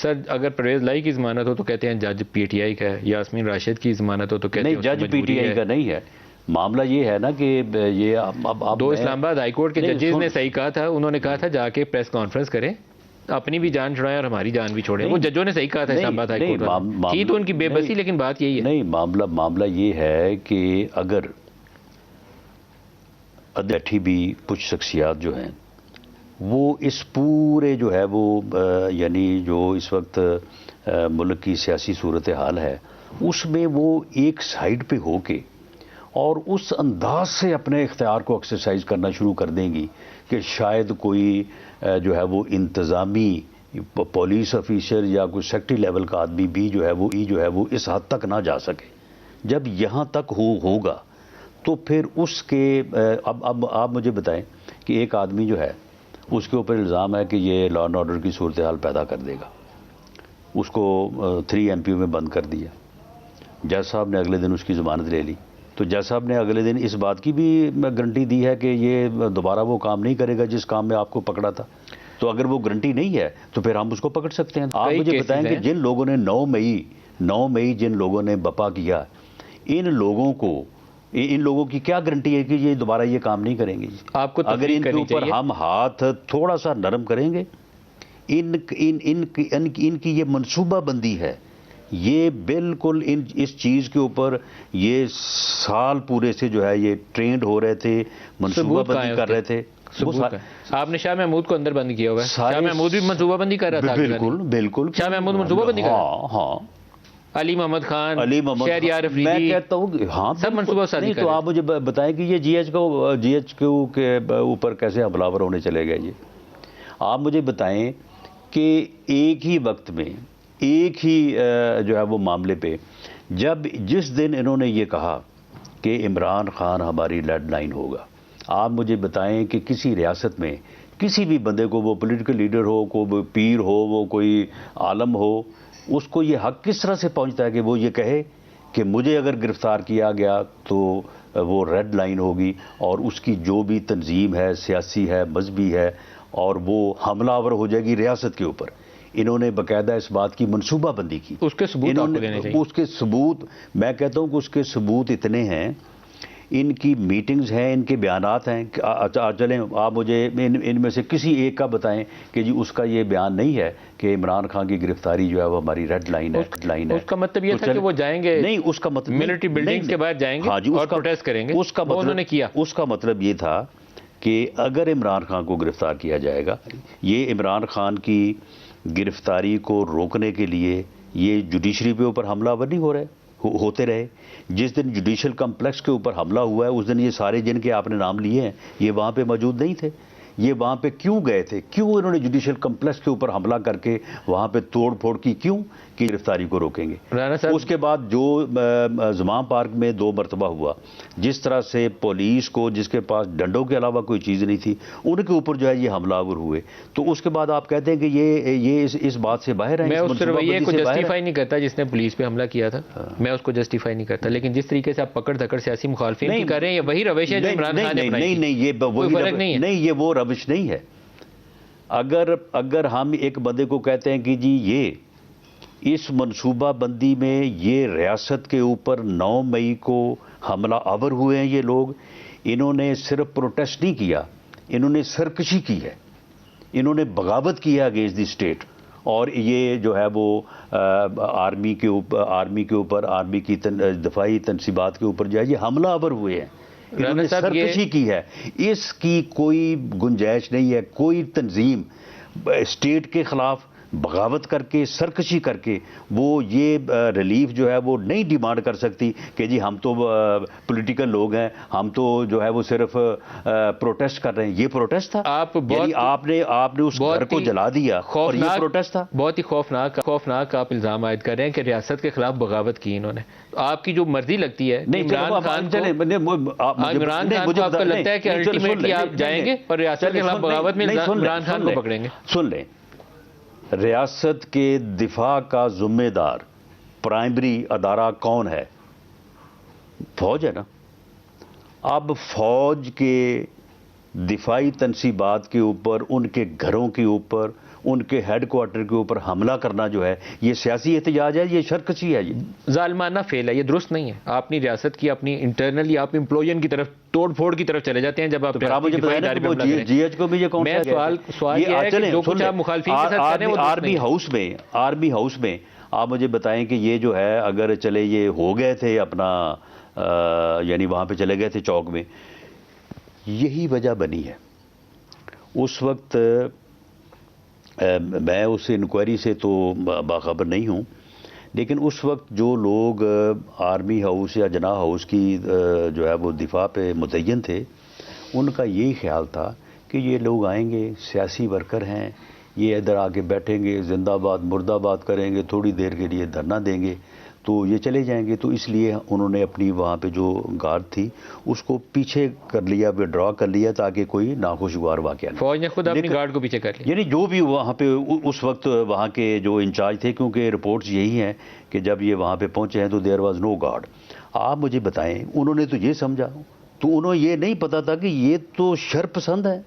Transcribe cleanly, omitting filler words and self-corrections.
سر اگر پرویز لائی کی ضمانت ہو تو کہتے ہیں جج پی ٹی آئی کا ہے، یاسمین راشد کی ضمانت ہو تو کہتے ہیں نہیں، جج پی ٹی آئی کا نہیں ہے. معاملہ یہ ہے نا کہ یہ اب دو اسلام آباد ہائی کورٹ کے ججز نے صحیح کہا تھا، انہوں نے کہا تھا جا کے پریس کانفرنس کریں، اپنی بھی جان چھڑائیں اور ہماری جان بھی چھوڑیں. وہ ججوں نے صحیح کہا تھا اسلام آباد ہائی کورٹ والوں کی، تو ان کی بے بسی، لیکن بات یہی ہے. نہیں، معاملہ یہ ہے کہ اگر بیٹھی بھی کچھ شخصیات جو ہیں وہ اس پورے جو ہے وہ یعنی جو اس وقت ملک کی سیاسی صورتحال ہے اس میں وہ ایک سائیڈ پہ ہو کے اور اس انداز سے اپنے اختیار کو ایکسرسائز کرنا شروع کر دیں گی کہ شاید کوئی جو ہے وہ انتظامی پولیس آفیسر یا کوئی سیکٹری لیول کا آدمی بھی جو ہے وہ اس حد تک نہ جا سکے. جب یہاں تک ہوگا تو پھر اس کے اب آپ مجھے بتائیں کہ ایک آدمی جو ہے اس کے اوپر الزام ہے کہ یہ لا اینڈ آرڈر کی صورتحال پیدا کر دے گا، اس کو 3 MP میں بند کر دیا. جج صاحب نے اگلے دن اس کی ضمانت لے لی، تو جج صاحب نے اگلے دن اس بات کی بھی گارنٹی دی ہے کہ یہ دوبارہ وہ کام نہیں کرے گا جس کام میں آپ کو پکڑا تھا. تو اگر وہ گارنٹی نہیں ہے تو پھر ہم اس کو پکڑ سکتے ہیں. آپ مجھے بتائیں کہ جن لوگوں نے 9 مئی جن لوگوں نے بپا کیا، ان لوگوں کی کیا گارنٹی ہے کہ یہ دوبارہ یہ کام نہیں کریں گے؟ آپ کو اگر ان کے اوپر ہم ہاتھ تھوڑا سا نرم کریں گے، ان کی یہ منصوبہ بندی ہے، یہ بالکل اس چیز کے اوپر یہ سال پورے سے جو ہے یہ ٹرینڈ ہو رہے تھے، منصوبہ بندی کر رہے تھے. آپ نے شاہ محمود کو اندر بند کیا ہوگا، شاہ محمود بھی منصوبہ بندی کر رہا تھا. بالکل شاہ محمود منصوبہ بندی کر رہا ہے. ہاں. علی محمد خان، شہریار افریدی، میں کہتا ہوں ہاں سب منصوبہ سازی نہیں. کر تو رہے آپ مجھے بتائیں کہ یہ جی ایچ کیو کے اوپر کیسے حملہ آور ہونے چلے گئے؟ یہ آپ مجھے بتائیں کہ ایک ہی وقت میں ایک ہی جو ہے وہ معاملے پہ جس دن انہوں نے یہ کہا کہ عمران خان ہماری لیڈ لائن ہوگا، آپ مجھے بتائیں کہ کسی ریاست میں کسی بھی بندے کو، وہ پولیٹیکل لیڈر ہو، کوئی پیر ہو، وہ کوئی عالم ہو، اس کو یہ حق کس طرح سے پہنچتا ہے کہ وہ یہ کہے کہ مجھے اگر گرفتار کیا گیا تو وہ ریڈ لائن ہوگی اور اس کی جو بھی تنظیم ہے، سیاسی ہے، مذہبی ہے، اور وہ حملہ آور ہو جائے گی ریاست کے اوپر. انہوں نے باقاعدہ اس بات کی منصوبہ بندی کی. اس کے ثبوت آپ کو دینے چاہیے. اس کے ثبوت میں کہتا ہوں کہ اس کے ثبوت اتنے ہیں، ان کی میٹنگز ہیں، ان کے بیانات ہیں. چلیں آپ مجھے ان میں سے کسی ایک کا بتائیں کہ جی اس کا یہ بیان نہیں ہے کہ عمران خان کی گرفتاری جو ہے وہ ہماری ریڈ لائن ہے. اس کا مطلب یہ تھا کہ وہ جائیں گے، نہیں، اس کا مطلب ملٹری بلڈنگز کے باہر جائیں گے اور پروٹیسٹ کریں گے. اس کا مطلب انہوں نے کیا. اس کا مطلب یہ تھا کہ اگر عمران خان کو گرفتار کیا جائے گا، یہ عمران خان کی گرفتاری کو روکنے کے لیے یہ جوڈیشری پہ اوپر حملہ آور نہیں ہوتے رہے. جس دن جوڈیشل کمپلیکس کے اوپر حملہ ہوا ہے اس دن یہ سارے جن کے آپ نے نام لیے ہیں یہ وہاں پہ موجود نہیں تھے. یہ وہاں پہ کیوں گئے تھے؟ کیوں انہوں نے جوڈیشل کمپلیکس کے اوپر حملہ کر کے وہاں پہ توڑ پھوڑ کی؟ کیوں کہ گرفتاری کو روکیں گے. اس کے بعد جو زمان پارک میں 2 مرتبہ ہوا، جس طرح سے پولیس کو، جس کے پاس ڈنڈوں کے علاوہ کوئی چیز نہیں تھی، ان کے اوپر جو ہے یہ حملہ آور ہوئے، تو اس کے بعد آپ کہتے ہیں کہ یہ اس بات سے باہر ہیں. میں اس رویے کو جسٹیفائی نہیں کرتا جس نے پولیس پہ حملہ کیا تھا، میں اس کو جسٹیفائی نہیں کرتا، لیکن جس طریقے سے آپ پکڑ دھکڑ سیاسی مخالفین کی کر رہے ہیں یہ وہی روش ہے جو عمران خان نے اپنائی تھی. نہیں، یہ وہ روش نہیں ہے. اگر ہم ایک بندے کو کہتے ہیں کہ جی یہ اس منصوبہ بندی میں یہ ریاست کے اوپر 9 مئی کو حملہ آور ہوئے ہیں یہ لوگ، انہوں نے صرف پروٹیسٹ نہیں کیا، انہوں نے سرکشی کی ہے، انہوں نے بغاوت کی ہے اگینسٹ دی اسٹیٹ. اور یہ جو ہے وہ آرمی کے اوپر آرمی کی دفاعی تنصیبات کے اوپر جو ہے یہ حملہ آور ہوئے ہیں، انہوں نے سرکشی کی ہے. اس کی کوئی گنجائش نہیں ہے. کوئی تنظیم اسٹیٹ کے خلاف بغاوت کر کے، سرکشی کر کے وہ یہ ریلیف جو ہے وہ نہیں ڈیمانڈ کر سکتی کہ جی ہم تو پولیٹیکل لوگ ہیں، ہم تو جو ہے وہ صرف پروٹیسٹ کر رہے ہیں. یہ پروٹیسٹ تھا، یعنی آپ نے اس گھر کو جلا دیا اور یہ پروٹیسٹ تھا. بہت ہی خوفناک آپ الزام عائد کر رہے ہیں کہ ریاست کے خلاف بغاوت کی انہوں نے. آپ کی جو مرضی لگتی ہے، عمران خان کو آپ کو لگتا ہے کہ الٹیمیٹلی آپ جائیں گے اور ریاست کے خلاف بغاوت میں عمران خان کو پکڑیں گے. سن لیں، ریاست کے دفاع کا ذمہ دار پرائمری ادارہ کون ہے؟ فوج ہے نا. اب فوج کے دفاعی تنصیبات کے اوپر، ان کے گھروں کے اوپر، ان کے ہیڈ کوارٹر کے اوپر حملہ کرنا جو ہے یہ سیاسی احتجاج ہے، یہ شرکشی ہے، یہ ظالمانہ فعل ہے، یہ درست نہیں ہے. آپ اپنی ریاست کی اپنی انٹرنلی آپ امپلوئین کی طرف توڑ پھوڑ کی طرف چلے جاتے ہیں جب آپ جی ایچ کو بھی یہ کون میں سوال یہ ہے کہ جو کچھ آپ مخالفین کے ساتھ کریں وہ آرمی ہاؤس میں آپ مجھے بتائیں کہ یہ جو ہے اگر چلے یہ ہو گئے تھے اپنا یعنی وہاں پہ چلے گئے تھے چوک میں، یہی وجہ بنی ہے اس وقت. میں اس انکوائری سے تو باخبر نہیں ہوں، لیکن اس وقت جو لوگ آرمی ہاؤس یا جناح ہاؤس کی جو ہے وہ دفاع پہ متعین تھے، ان کا یہی خیال تھا کہ یہ لوگ آئیں گے، سیاسی ورکر ہیں، یہ ادھر آ کے بیٹھیں گے، زندہ باد مردہ باد کریں گے، تھوڑی دیر کے لیے دھرنا دیں گے تو یہ چلے جائیں گے. تو اس لیے انہوں نے اپنی وہاں پہ جو گارڈ تھی اس کو پیچھے کر لیا، ڈرا کر لیا تاکہ کوئی ناخوشگوار واقعہ نہیں. فوج نے خود اپنی گارڈ کو پیچھے کر لیا. یعنی جو بھی وہاں پہ اس وقت وہاں کے جو انچارج تھے، کیونکہ رپورٹس یہی ہیں کہ جب یہ وہاں پہ پہنچے ہیں تو دیر واز نو گارڈ. آپ مجھے بتائیں انہوں نے تو یہ سمجھا، تو انہوں یہ نہیں پتا تھا کہ یہ تو شر پسند ہے.